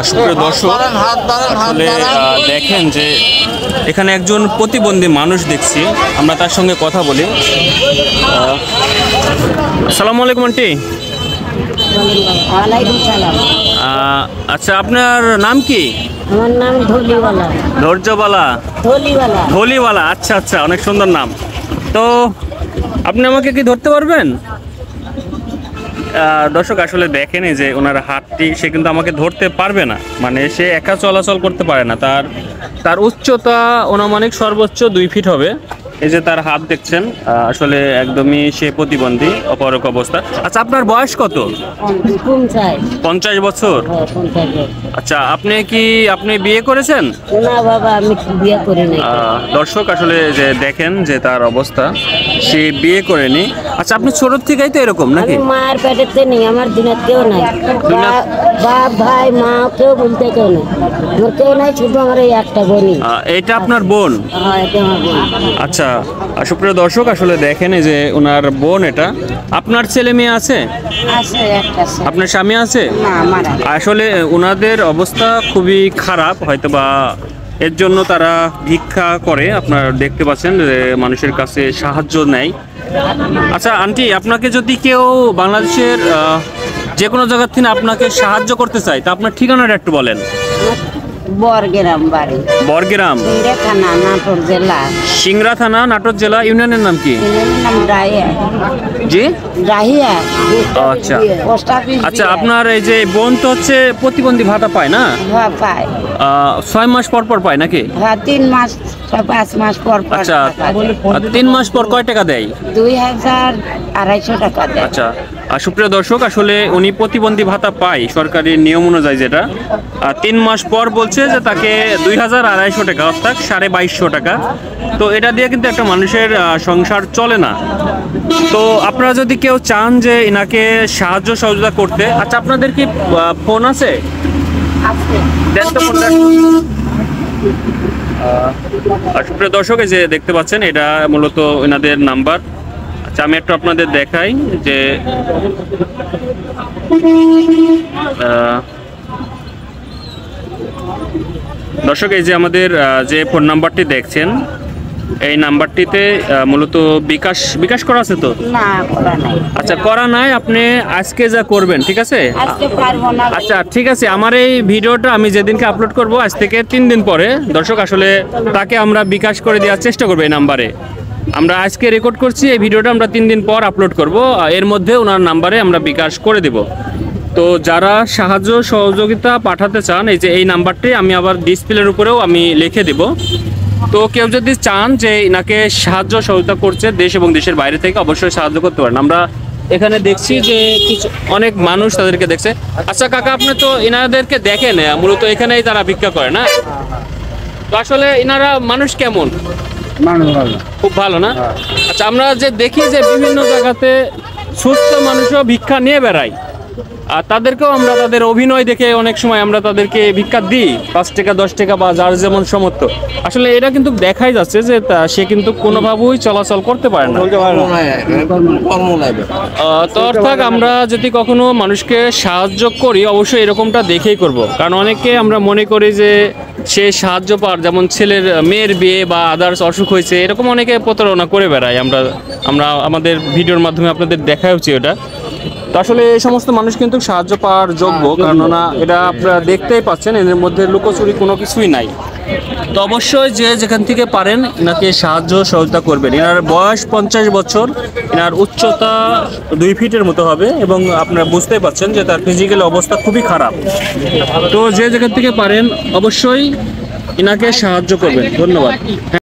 সুপ্রিয় দর্শক, আসলে দেখেন যে এখানে একজন প্রতিবন্ধী মানুষ দেখছি, আমরা তার সঙ্গে কথা বলি। আসসালামু আলাইকুম আন্টি। আচ্ছা, আপনার নাম কি? আমার নাম ধলিওয়ালা। ধৈর্যবালা, ধলিওয়ালা। আচ্ছা আচ্ছা, অনেক সুন্দর নাম। তো আপনি আমাকে কি ধরতে পারবেন? দর্শক আসলে দেখেন যে ওনার হাতটি, সে কিন্তু আমাকে ধরতে পারবে না, মানে সে একা চলাচল করতে পারে না। তার উচ্চতা অনুমানিক সর্বোচ্চ 2 ফিট হবে। এই যে তার হাত দেখছেন, আসলে একদমই সে প্রতিবন্ধী, অপারক অবস্থা। আচ্ছা, আপনার বয়স কত? 50 বছর। আচ্ছা, আপনি বিয়ে করেছেন? না বাবা, আমি বিয়ে করি নাই। দর্শক আসলে যে দেখেন যে তার অবস্থা, সে বিয়ে করেনি। আচ্ছা, আপনি ছোট থেকেই তো এরকম নাকি? আমি মায়ের পেটেতে নেই, আমার দিনের কেউ নাই, বাপ ভাই মা কেউ বলতে কেউ নেই, আমার কেউ নাই, শুধু আমার এই একটা বোনই। এটা আপনার বোন? হ্যাঁ, এটা আমার বোন। আচ্ছা, সুপ্রিয় দর্শক আসলে দেখেন যে ওনার বোন এটা। আপনার ছেলে মেয়ে আছে? আছে, একটা আছে। আপনার স্বামী আছে? না, আমার আসলে ওনাদের অবস্থা খুবই খারাপ, হয়তোবা এর জন্য তারা ভিক্ষা করে। আপনারা দেখতে পাচ্ছেন যে মানুষের কাছে সাহায্য নেয়। আচ্ছা আন্টি, আপনাকে যদি কেউ বাংলাদেশের যে কোনো জায়গার থেকে আপনাকে সাহায্য করতে চায়, তা আপনার ঠিকানাটা একটু বলেন। বরগ্রাম বাড়ি। বরগ্রাম, থানা, নাটোর জেলা। সিংড়া থানা, নাটোর জেলা। ইউনিয়নের নাম কি? নাম রাহিয়া। জি, রাহিয়া। আচ্ছা পোস্ট অফিস। আচ্ছা, আপনার এই যে বোন তো হচ্ছে প্রতিবন্ধী ভাতা পায় না? হ্যাঁ, পায়। 6 মাস পর পর পায় নাকি? হ্যাঁ, 3 মাস 5 মাস পর পর। আচ্ছা, 3 মাস পর কয় টাকা দেয়? 2250 টাকা দেয়। আচ্ছা, সুপ্রিয় দর্শক আসলে উনি প্রতিবন্ধী ভাতা পায় সরকারি নিয়ম অনুযায়ী, যেটা 3 মাস পর বলছে যে তাকে 2250 টাকা, অর্থাৎ 2250 টাকা। তো এটা দিয়ে কিন্তু একটা মানুষের সংসার চলে না। তো আপনারা যদি কেউ চান যে এনাকে সাহায্য সহযোগিতা করতে, আচ্ছা আপনাদের কি ফোন আছে? দেন তো ফোনটা। সুপ্রিয় দর্শক, এই যে দেখতে পাচ্ছেন, এটা মূলত এনাদের নাম্বার। আচ্ছা, আমি একটু আপনাদের দেখাই যে দর্শক, এই যে আমাদের যে ফোন নাম্বারটি দেখছেন, এই নাম্বারটিতে মূলত বিকাশ করা আছে তো? না, করা নাই। আচ্ছা, করা নাই। আপনি আজকে যা করবেন, ঠিক আছে? আজকে পারবো না। আচ্ছা ঠিক আছে, আমার এই ভিডিওটা আমি যেদিনকে আপলোড করব, আজ থেকে 3 দিন পরে দর্শক আসলে তাকে আমরা বিকাশ করে দেওয়ার চেষ্টা করবো। এই নাম্বারে আমরা আজকে রেকর্ড করছি, এই ভিডিওটা আমরা 3 দিন পর আপলোড করব। এর মধ্যে ওনার নাম্বারে আমরা বিকাশ করে দেব। তো যারা সাহায্য সহযোগিতা পাঠাতে চান, এই যে এই নাম্বারটি আমি আবার ডিসপ্লের উপরেও আমি লিখে দেব। তো কেউ যদি চান যে এনাকে সাহায্য সহযোগিতা করছে দেশ এবং দেশের বাইরে থেকে, অবশ্যই সাহায্য করতে পারেন। আমরা এখানে দেখছি যে অনেক মানুষ তাদেরকে দেখছে। আচ্ছা কাকা, আপনি তো এনাদেরকে দেখেন, মূলত এখানেই তারা ভিক্ষা করে না? তো আসলে এনারা মানুষ কেমন? খুব ভালো না? আচ্ছা, আমরা যে দেখি যে বিভিন্ন জায়গাতে সুস্থ মানুষও ভিক্ষা নিয়ে বেড়ায়, আর তাদেরকেও আমরা তাদের অভিনয় দেখে অনেক সময় আমরা তাদেরকে ভিক্ষা দিই, 5 টাকা 10 টাকা বা যার যেমন সমর্থ। আসলে এটা কিন্তু দেখাই যাচ্ছে যে সে কিন্তু কোনোভাবেই চলাচল করতে পারে না। তো অর্থাৎ আমরা যদি কখনো মানুষকে সাহায্য করি, অবশ্যই এরকমটা দেখেই করব। কারণ অনেকে আমরা মনে করি যে সে সাহায্য পাওয়ার, যেমন মেয়ের বিয়ে বা আদার্স অসুখ হয়েছে, এরকম অনেকে প্রতারণা করে বেড়ায়। আমরা আমাদের ভিডিওর মাধ্যমে আপনাদের দেখাচ্ছি এটা। তো আসলে এই সমস্ত মানুষ কিন্তু সাহায্য পাওয়ার যোগ্য, কেননা এটা আপনারা দেখতেই পাচ্ছেন, এদের মধ্যে লুকোচুরি কোনো কিছুই নাই। তো অবশ্যই যে যেখান থেকে পারেন এনাকে সাহায্য সহযোগিতা করবেন। এনার বয়স 50 বছর, এনার উচ্চতা 2 ফিটের মতো হবে, এবং আপনারা বুঝতেই পাচ্ছেন যে তার ফিজিক্যাল অবস্থা খুবই খারাপ। তো যে যেখান থেকে পারেন অবশ্যই এনাকে সাহায্য করবেন। ধন্যবাদ।